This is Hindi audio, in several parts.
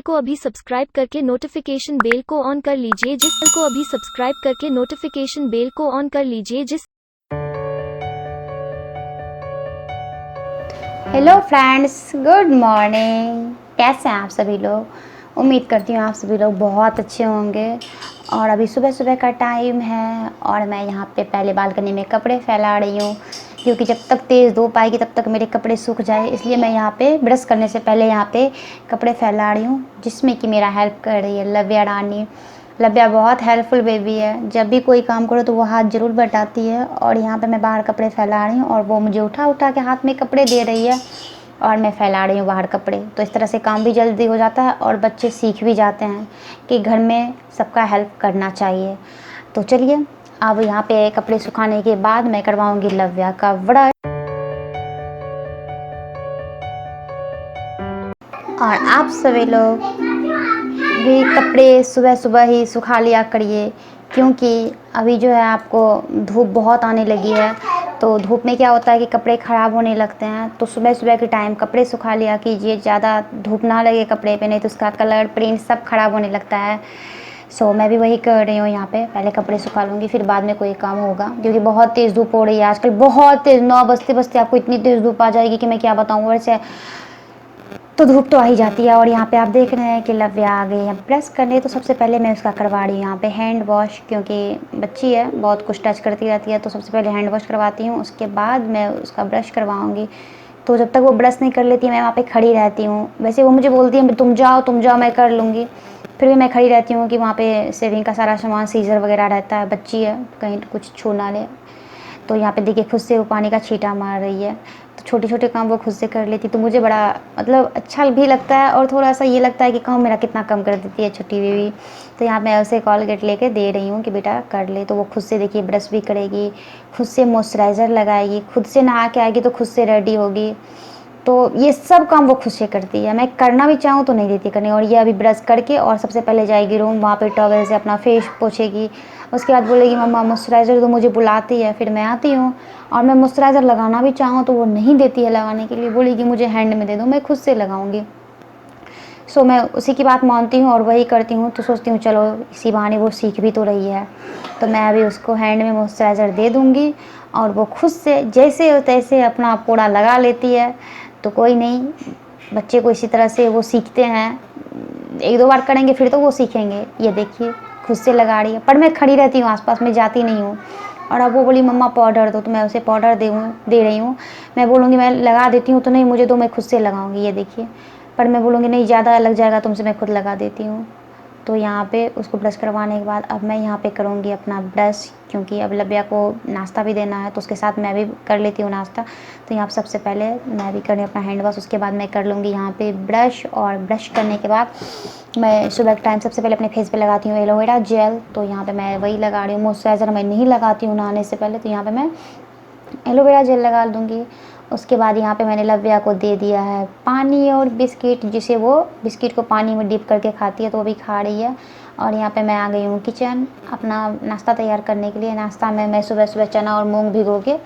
को अभी सब्सक्राइब करके नोटिफिकेशन बेल को ऑन कर लीजिए जिस हेलो फ्रेंड्स, गुड मॉर्निंग। कैसे हैं आप सभी लोग? उम्मीद करती हूँ आप सभी लोग बहुत अच्छे होंगे। और अभी सुबह सुबह का टाइम है और मैं यहाँ पे पहले बालकनी में कपड़े फैला रही हूँ, क्योंकि जब तक तेज़ धूप आएगी तब तक मेरे कपड़े सूख जाए, इसलिए मैं यहाँ पे ब्रश करने से पहले यहाँ पे कपड़े फैला रही हूँ, जिसमें कि मेरा हेल्प कर रही है लव्या रानी। लव्या बहुत हेल्पफुल बेबी है, जब भी कोई काम करो तो वो हाथ ज़रूर बटाती है। और यहाँ पे मैं बाहर कपड़े फैला रही हूँ और वो मुझे उठा उठा के हाथ में कपड़े दे रही है और मैं फैला रही हूँ बाहर कपड़े। तो इस तरह से काम भी जल्दी हो जाता है और बच्चे सीख भी जाते हैं कि घर में सबका हेल्प करना चाहिए। तो चलिए, अब यहाँ पे कपड़े सुखाने के बाद मैं करवाऊँगी लव्या का ब्रश। और आप सभी लोग भी कपड़े सुबह सुबह ही सुखा लिया करिए, क्योंकि अभी जो है आपको धूप बहुत आने लगी है। तो धूप में क्या होता है कि कपड़े ख़राब होने लगते हैं, तो सुबह सुबह के टाइम कपड़े सुखा लिया कीजिए, ज़्यादा धूप ना लगे कपड़े पे, नहीं तो उसका कलर प्रिंट सब ख़राब होने लगता है। सो मैं भी वही कर रही हूँ, यहाँ पे पहले कपड़े सुखा लूँगी, फिर बाद में कोई काम होगा, क्योंकि बहुत तेज़ धूप हो रही है आजकल, बहुत तेज़। 9 बजते बजते आपको इतनी तेज़ धूप आ जाएगी कि मैं क्या बताऊँ। वैसे तो धूप तो आ ही जाती है। और यहाँ पे आप देख रहे हैं कि लव्या आ गई है ब्रश करने। तो सबसे पहले मैं उसका करवा रही हूँ यहाँ पे हैंड वॉश, क्योंकि बच्ची है बहुत कुछ टच करती रहती है, तो सबसे पहले हैंड वॉश करवाती हूँ, उसके बाद मैं उसका ब्रश करवाऊँगी। तो जब तक वो ब्रश नहीं कर लेती मैं वहाँ पे खड़ी रहती हूँ। वैसे वो मुझे बोलती है तुम जाओ मैं कर लूँगी, फिर भी मैं खड़ी रहती हूँ कि वहाँ पे सेविंग का सारा सामान, सीजर वगैरह रहता है, बच्ची है कहीं कुछ छू ना ले। तो यहाँ पे देखिए खुद से वो पानी का छींटा मार रही है। तो छोटे छोटे काम वो खुद से कर लेती, तो मुझे बड़ा मतलब अच्छा भी लगता है और थोड़ा सा ये लगता है कि काम मेरा कितना कम कर देती है छोटी बेबी। तो यहाँ मैं उसे कॉलगेट लेके दे रही हूँ कि बेटा कर ले। तो वो खुद से देखिए ब्रश भी करेगी, खुद से मॉइस्चराइज़र लगाएगी, खुद से नहा के आएगी तो खुद से रेडी होगी। तो ये सब काम वो खुद से करती है, मैं करना भी चाहूँ तो नहीं देती करने। और ये अभी ब्रश करके और सबसे पहले जाएगी रूम, वहाँ पे टॉवेल से अपना फेस पोछेगी। उसके बाद बोलेगी मम्मा मॉइस्चराइज़र, तो मुझे बुलाती है, फिर मैं आती हूँ और मैं मॉइस्चराइज़र लगाना भी चाहूँ तो वो नहीं देती है लगाने के लिए, बोलेगी मुझे हैंड में दे दो, मैं खुद से लगाऊंगी। सो मैं उसी की बात मानती हूँ और वही करती हूँ। तो सोचती हूँ चलो इसी बहाने वो सीख भी तो रही है। तो मैं अभी उसको हैंड में मॉइस्चराइज़र दे दूँगी और वो खुद से जैसे तैसे अपना पूरा लगा लेती है। तो कोई नहीं, बच्चे को इसी तरह से वो सीखते हैं, 1-2 बार करेंगे फिर तो वो सीखेंगे। ये देखिए खुद से लगा रही है, पर मैं खड़ी रहती हूँ, आसपास में जाती नहीं हूँ। और अब वो बोली मम्मा पाउडर दो, तो मैं उसे पाउडर दे रही हूँ। मैं बोलूँगी मैं लगा देती हूँ, तो नहीं मुझे दो, मैं खुद से लगाऊंगी, ये देखिए। पर मैं बोलूँगी नहीं ज़्यादा लग जाएगा तुमसे, मैं खुद लगा देती हूँ। तो यहाँ पे उसको ब्रश करवाने के बाद अब मैं यहाँ पे करूँगी अपना ब्रश, क्योंकि अब लव्या को नाश्ता भी देना है, तो उसके साथ मैं भी कर लेती हूँ नाश्ता। तो यहाँ पे सबसे पहले मैं भी करूँ अपना हैंड वॉश, उसके बाद मैं कर लूँगी यहाँ पे ब्रश। और ब्रश करने के बाद मैं सुबह के टाइम सबसे पहले अपने फेस पे लगाती हूँ एलोवेरा जेल। तो यहाँ पे मैं वही लगा रही हूँ, मॉइस्चराइज़र मैं नहीं लगाती हूँ नहाने से पहले, तो यहाँ पे मैं एलोवेरा जेल लगा दूँगी। उसके बाद यहाँ पे मैंने लव्या को दे दिया है पानी और बिस्किट, जिसे वो बिस्किट को पानी में डिप करके खाती है, तो वो भी खा रही है। और यहाँ पे मैं आ गई हूँ किचन अपना नाश्ता तैयार करने के लिए। नाश्ता में मैं सुबह सुबह चना और मूंग भिगो के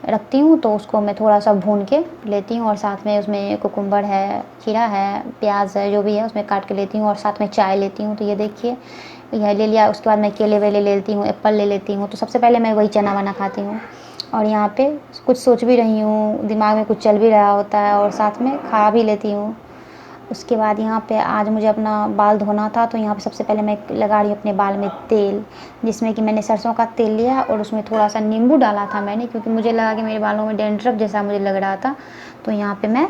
रखती हूँ, तो उसको मैं थोड़ा सा भून के लेती हूँ और साथ में उसमें कुकुम्बर है, खीरा है, प्याज है, जो भी है उसमें काट के लेती हूँ और साथ में चाय लेती हूँ। तो ये देखिए यह ले लिया। उसके बाद मैं केले वेले ले लेती हूँ, एप्पल ले लेती हूँ। तो सबसे पहले मैं वही चना वना खाती हूँ और यहाँ पे कुछ सोच भी रही हूँ, दिमाग में कुछ चल भी रहा होता है और साथ में खा भी लेती हूँ। उसके बाद यहाँ पे आज मुझे अपना बाल धोना था, तो यहाँ पे सबसे पहले मैं लगा रही हूँ अपने बाल में तेल, जिसमें कि मैंने सरसों का तेल लिया और उसमें थोड़ा सा नींबू डाला था मैंने, क्योंकि मुझे लगा कि मेरे बालों में डैंड्रफ जैसा मुझे लग रहा था। तो यहाँ पर मैं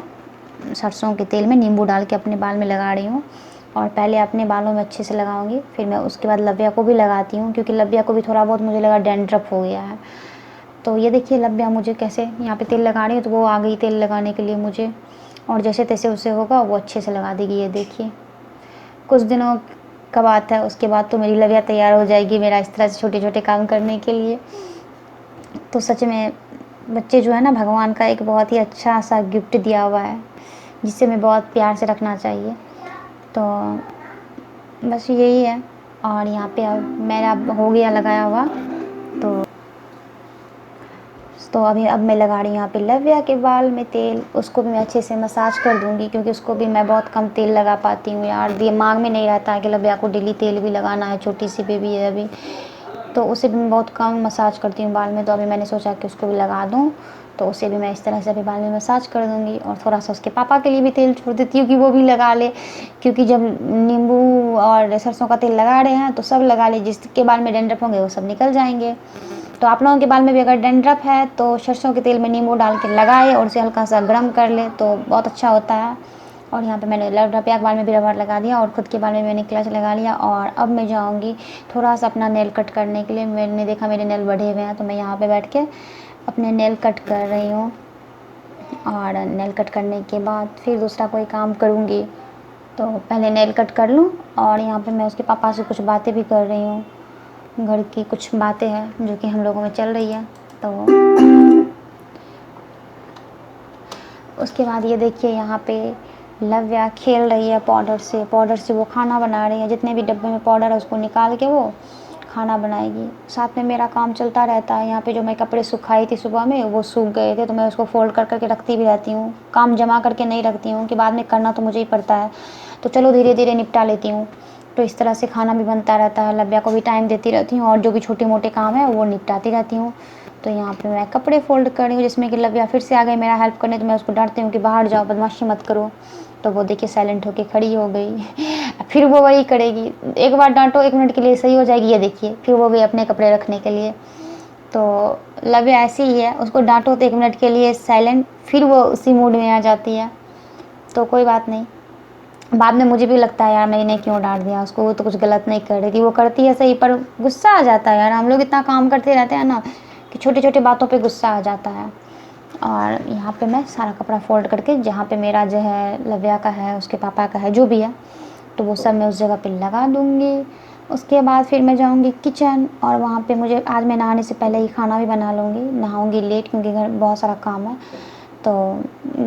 सरसों के तेल में नींबू डाल के अपने बाल में लगा रही हूँ। और पहले अपने बालों में अच्छे से लगाऊंगी, फिर मैं उसके बाद लव्या को भी लगाती हूँ, क्योंकि लव्या को भी थोड़ा बहुत मुझे लगा डैंड्रफ हो गया है। तो ये देखिए लव्या मुझे कैसे यहाँ पे तेल लगा रही है, तो वो आ गई तेल लगाने के लिए मुझे, और जैसे तैसे उसे होगा वो अच्छे से लगा देगी। ये देखिए कुछ दिनों का बात है, उसके बाद तो मेरी लव्या तैयार हो जाएगी मेरा इस तरह से छोटे छोटे काम करने के लिए। तो सच में बच्चे जो है ना, भगवान का एक बहुत ही अच्छा सा गिफ्ट दिया हुआ है, जिसे हमें बहुत प्यार से रखना चाहिए। तो बस यही है। और यहाँ पे अब मेरा हो गया लगाया हुआ, तो तो अभी अब मैं लगा रही हूँ यहाँ पे लव्या के बाल में तेल। उसको भी मैं अच्छे से मसाज कर दूँगी, क्योंकि उसको भी मैं बहुत कम तेल लगा पाती हूँ यार। दिमाग में नहीं रहता है कि लव्या को डेली तेल भी लगाना है, छोटी सी बेबी है अभी, तो उसे भी मैं बहुत कम मसाज करती हूँ बाल में। तो अभी मैंने सोचा कि उसको भी लगा दूँ, तो उसे भी मैं इस तरह से अभी बाल में मसाज कर दूँगी। और थोड़ा सा उसके पापा के लिए भी तेल छोड़ देती हूँ कि वो भी लगा ले, क्योंकि जब नींबू और सरसों का तेल लगा रहे हैं तो सब लगा ले, जिसके बाल में डैंड्रफ होंगे वो सब निकल जाएंगे। तो आप लोगों के बाल में भी अगर डैंड्रफ है तो सरसों के तेल में नींबू डाल के लगाए और उसे हल्का सा गर्म कर ले तो बहुत अच्छा होता है। और यहाँ पे मैंने लव्या के बाल में भी रबर लगा दिया और खुद के बाल में मैंने क्लच लगा लिया। और अब मैं जाऊँगी थोड़ा सा अपना नेल कट करने के लिए। मैंने देखा मेरे नेल बढ़े हुए हैं, तो मैं यहाँ पे बैठ के अपने नेल कट कर रही हूँ। और नेल कट करने के बाद फिर दूसरा कोई काम करूँगी। तो पहले नेल कट कर लूँ, और यहाँ पे मैं उसके पापा से कुछ बातें भी कर रही हूँ। घर की कुछ बातें हैं जो कि हम लोगों में चल रही है। तो उसके बाद ये देखिए यहाँ पे लव्या खेल रही है पाउडर से। पाउडर से वो खाना बना रही है, जितने भी डब्बे में पाउडर है उसको निकाल के वो खाना बनाएगी। साथ में मेरा काम चलता रहता है। यहाँ पे जो मैं कपड़े सुखाई थी सुबह में वो सूख गए थे, तो मैं उसको फोल्ड कर करके रखती भी रहती हूँ। काम जमा करके नहीं रखती हूँ कि बाद में करना तो मुझे ही पड़ता है, तो चलो धीरे धीरे निपटा लेती हूँ। तो इस तरह से खाना भी बनता रहता है, लव्या को भी टाइम देती रहती हूँ, और जो भी छोटे मोटे काम है वो निपटाती रहती हूँ। तो यहाँ पे मैं कपड़े फोल्ड कर रही हूँ, जिसमें कि लव्या फिर से आ गई मेरा हेल्प करने। तो मैं उसको डांटती हूँ कि बाहर जाओ, बदमाशी मत करो। तो वो देखिए साइलेंट होके खड़ी हो गई। फिर वो वही करेगी, एक बार डांटो 1 मिनट के लिए सही हो जाएगी, ये देखिए फिर वो भी अपने कपड़े रखने के लिए। तो लव्या ऐसी ही है, उसको डांटो तो 1 मिनट के लिए साइलेंट, फिर वो उसी मूड में आ जाती है। तो कोई बात नहीं, बाद में मुझे भी लगता है यार मैंने क्यों डांट दिया उसको, वो तो कुछ गलत नहीं कर रही थी, वो करती है सही, पर गुस्सा आ जाता है यार। हम लोग इतना काम करते रहते हैं ना कि छोटी छोटी बातों पे गुस्सा आ जाता है। और यहाँ पे मैं सारा कपड़ा फोल्ड करके, जहाँ पे मेरा जो है लव्या का है, उसके पापा का है, जो भी है, तो वो सब मैं उस जगह पे लगा दूँगी। उसके बाद फिर मैं जाऊँगी किचन, और वहाँ पे मुझे आज मैं नहाने से पहले ही खाना भी बना लूँगी। नहाऊँगी लेट, क्योंकि घर बहुत सारा काम है, तो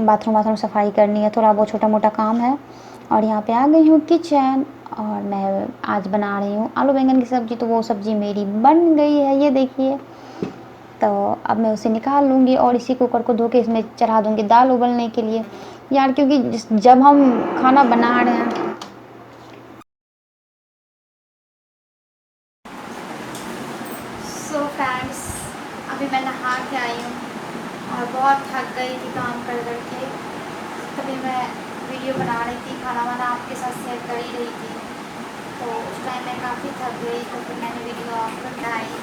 बाथरूम सफाई करनी है, थोड़ा बहुत छोटा मोटा काम है। और यहाँ पे आ गई हूँ किचन, और मैं आज बना रही हूँ आलू बैंगन की सब्ज़ी। तो वो सब्ज़ी मेरी बन गई है, ये देखिए। तो अब मैं उसे निकाल लूँगी और इसी कुकर को धो के इसमें चढ़ा दूँगी दाल उबलने के लिए यार, क्योंकि जब हम खाना बना रहे हैं। सो फ्रेंड्स, अभी मैं नहा के आई हूँ और बहुत थक गई थी काम कर करके। तभी मैं वीडियो बना रही थी, खाना वाना आपके साथ शेयर कर ही रही थी। तो उस टाइम मैं काफ़ी थक गई, तो फिर मैंने वीडियो ऑफ बनाई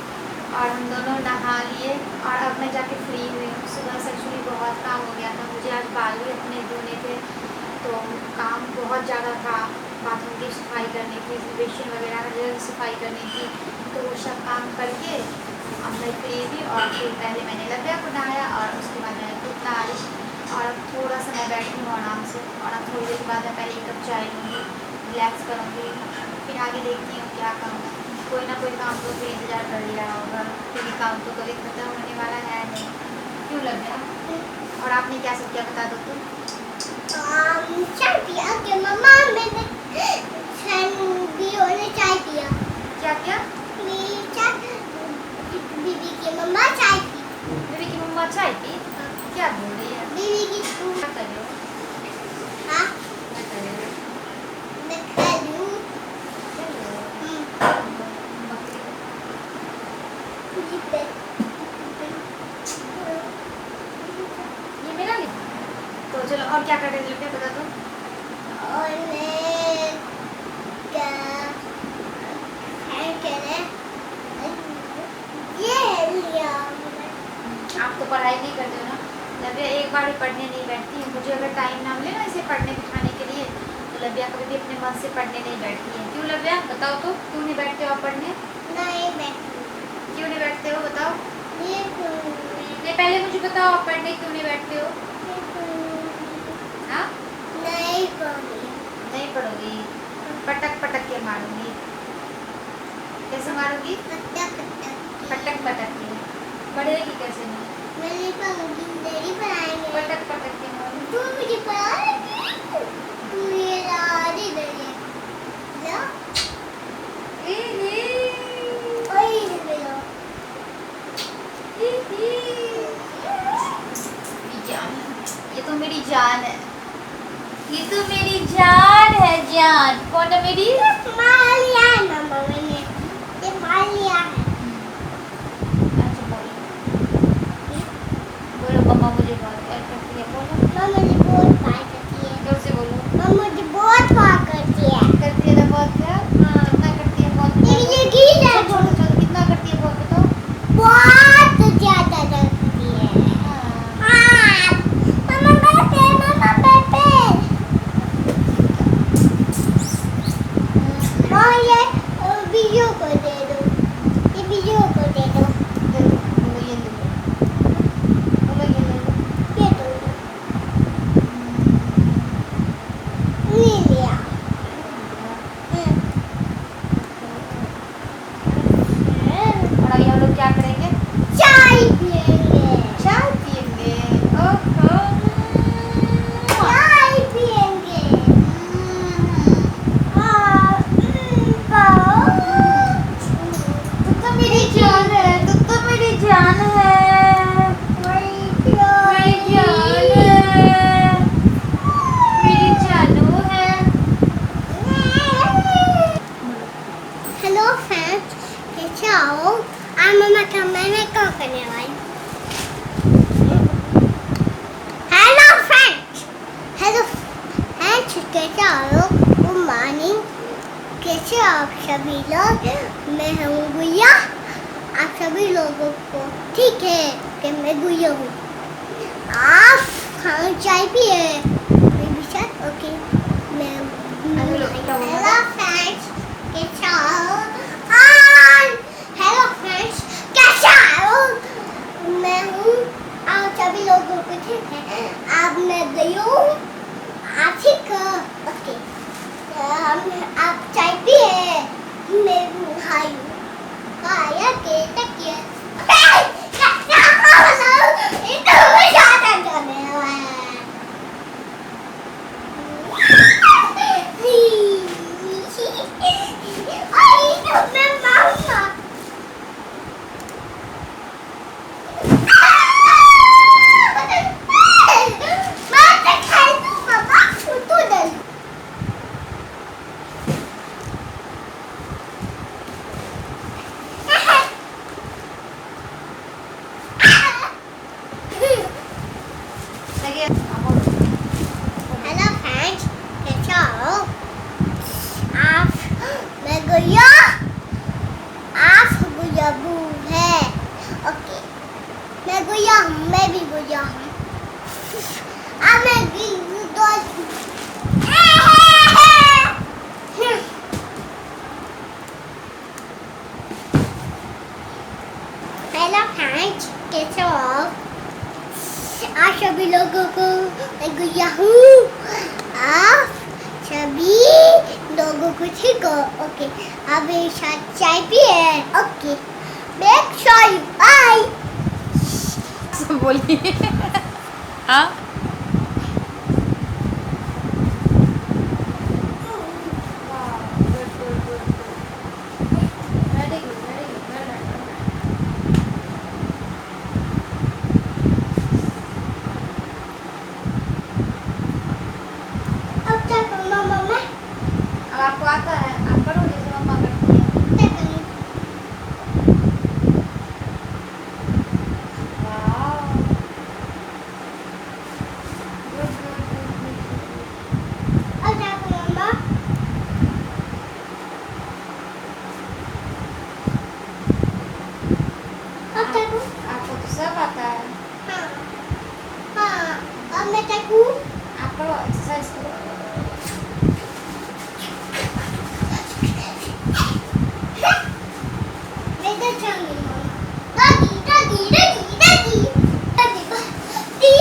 और हम दोनों नहा लिए। और अब मैं जाके फ्री हुई हूँ। सुबह से एक्चुअली बहुत काम हो गया था मुझे, आज बाल भी अपने धोने थे, तो काम बहुत ज़्यादा था। बाथरूम की सफाई करनी थी, बेसिन वगैरह की सफाई करनी थी, तो वो सब काम करके अब मैं फ्री हुई। और फिर पहले मैंने लव्या को नहाया और उसके बाद मैंने खुद नहाई। और अब थोड़ा सा मैं बैठी हूँ आराम से, और अब थोड़ी देर बाद मैं पहले 1 कप चाय लूँगी, रिलैक्स करूँगी, फिर आगे देखती हूँ क्या करूँ। कोई ना कोई काम तो फिर इंतज़ार कर लिया होगा, क्योंकि काम तो कभी ख़त्म होने वाला है नहीं, क्यों लव्या? और आपने क्या सब किया बता दो तो। चाय पिया कि मम्मा मैंने चाय पिया। क्या क्या? बीबी की मम्मा चाय पी। बीबी की मम्मा चाय पी? क्या बोल रही है? बीबी की क्या कर रहे हो? हाँ क्या कर रहे हो? मैं खेलूं। ये मेरा नहीं। तो चलो, और क्या कर रहे थे क्या बता दो। और मैं क्या करे ये लिया। आप तो पढ़ाई नहीं करते हो ना लव्या, एक बार भी पढ़ने नहीं बैठती है। मुझे अगर टाइम ना मिले ना इसे पढ़ने बिठाने के लिए, तो लव्या कभी भी अपने मन से पढ़ने नहीं बैठती है। क्यों लव्या बताओ तो, क्यों नहीं बैठते हो आप पढ़ने? नहीं बैठी। क्यों नहीं बैठते हो बताओ? ये नहीं, पहले मुझे बताओ आप पढ़ने क्यों नहीं बैठते हो? हाँ, नहीं पढ़ी। नहीं पढ़ोगी, पटक पटक के मारूंगी। कैसे मारूंगी? पटक पटक के। पढ़ेगी कैसे नहीं? मैं नहीं पढ़ूंगी, डैडी पढ़ाएंगे। पटक पटक के मारूंगी। तू मुझे पढ़ाएगी? तू ये लाड़ी दे ला। ओए ये ले लो। है मेरी? मार लिया है मम्मा मैंने, ये मार लिया है। अच्छा बोलो, बोलो मम्मा मुझे बहुत प्यार करती है, बोलो मम्मा मुझे बहुत प्यार करती है। जोर से बोलो। मम्मा मुझे बहुत प्यार करती है। करती है ना बहुत प्यार? हाँ। कितना करती है बहुत ये प्यार? गिर है। छोड़ो छोड़ो, कितना करती है बहुत बताओ? बहुत ज्यादा करती है। हाँ। हाँ। मम्मा बैठे, मम्मा बैठे। माँ ये वीडियो को दे दो, ये वीडियो को दे दो, दे दो, बोलो ये ले लो, बोलो ये ले लो। ये दो। नहीं लिया। और अभी हम लोग क्या करेंगे? चाय पिएंगे। चाय पिएंगे। ओहो। चाय पिएंगे। हाँ, तू तो मेरी जान है, तू तो मेरी जान है, मेरी जान है, मेरी जानू है। हेलो फ्रेंड्स, कैसे हो? आज मम्मा का मैंने क्या करने वाली? हेलो फ्रेंड्स, हेलो फ्रेंड्स, कैसे हो? गुड मॉर्निंग, कैसे हो आप सभी लोग? मैं हूँ गुड़िया, आप सभी लोगों को ठीक है कि मैं गुड़िया हूँ। आप खाना चाय पिए मेरे साथ? ओके, मैं हेलो, क्या बोल रहा हेलो फ्रेंड्स, कैसे हो? आज हेलो फ्रेंड्स, कैसे हो? मैं हूँ, आप सभी लोगों को ठीक है? अब मैं गई हूँ, आप ठीक हो? ओके, आप चाय पिए, मैं खाई हूँ, खाया के तकिए। इतना ज़्यादा जाने वाला है। लगे आप बोलो। हेलो फ्रेंड्स, कैसे हो? आप मैं गुड़िया, आप गुड़िया बू है। ओके, मैं गुड़िया हूँ, मैं भी गुड़िया हूँ। अब मैं हेलो फ्रेंड्स, कैसे हो? आप सभी लोगों को मैं गुड़िया हूँ, आप सभी लोगों को ठीक हो? ओके, अब मेरे साथ चाय पिए। ओके, मेक श्योर यू आई। सब बोलिए। हाँ अब क्या करूँ मम्मा? अब आपको आता है, आप करो जैसे मम्मा करती है। क्या करूँ? वाह, गुड गुड गुड। अब क्या करूँ मम्मा? अब क्या करूँ? आपको तो सब आता है। हाँ, हाँ, अब मैं क्या करूँ? आप करो, एक्सरसाइज करो। मैं क्या चाहूँगी मम्मा? दादी, दादी, दादी, दादी, दादी, दादी।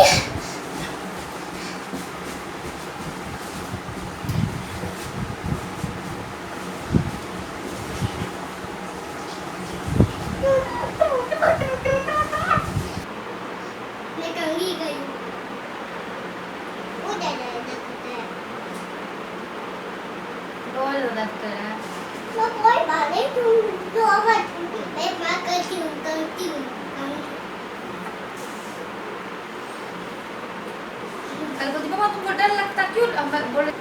मैं कंगी गई हूँ। उधर है, उधर। बोलो डॉक्टर है। मैं कोई बात नहीं, तुम जो आवाज़ मैं बात करती हूँ, करती हूँ। कल को दीपा तुमको डर लगता क्यों? हम बोले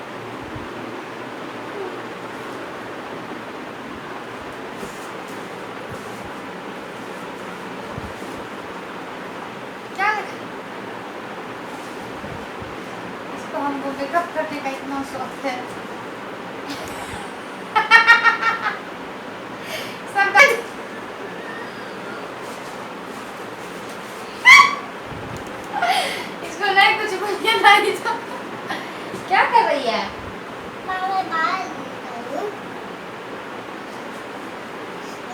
मेकअप करने का इतना शौक है। सबका इसको नहीं कुछ बोलिए नहीं तो क्या कर रही है? मैं बाल निकालूं।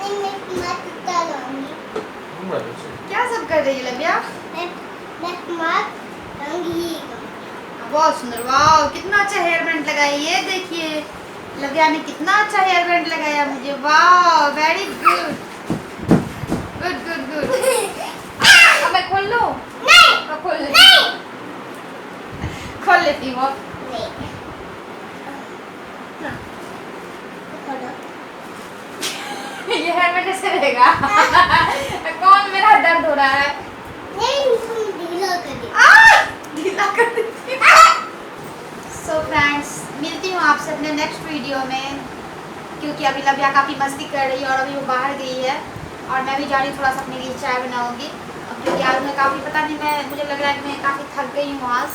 नहीं मैं मत डालूंगी। क्या सब कर रही है लव्या? मैं मत डालूंगी। बहुत सुंदर, वाह कितना अच्छा हेयर बैंड लगाई, ये देखिए लव्या ने कितना अच्छा हेयर बैंड लगाया मुझे, वाह very good good good good. अब मैं खोल लूं? नहीं अब खोल ले, नहीं खोल लेती हूँ। नहीं। ये हेयर बैंड कैसे रहेगा? कौन मेरा दर्द हो रहा है? नहीं तुम ढीला कर दे। ढीला कर देती। सो फ्रेंड्स, मिलती हूँ आपसे अपने नेक्स्ट वीडियो में, क्योंकि अभी लव्या काफ़ी मस्ती कर रही है और अभी वो बाहर गई है और मैं भी जा रही हूँ थोड़ा सा अपने लिए चाय बनाऊँगी, क्योंकि आज मैं काफ़ी पता नहीं मुझे लग रहा है कि मैं काफ़ी थक गई हूँ, आज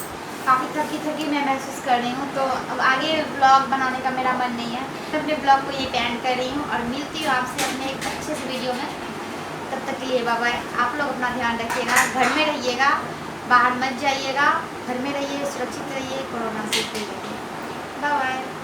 काफ़ी थकी मैं महसूस कर रही हूँ। तो अब आगे ब्लॉग बनाने का मेरा मन नहीं है, मैं अपने ब्लॉग को ये एंड कर रही हूँ और मिलती हूँ आपसे अपने एक अच्छे से वीडियो में। तब तक के लिए बाय बाय। आप लोग अपना ध्यान रखिएगा, घर में रहिएगा, बाहर मत जाइएगा, घर में रहिए, सुरक्षित रहिए, कोरोना से दूर रहिए। Bye bye.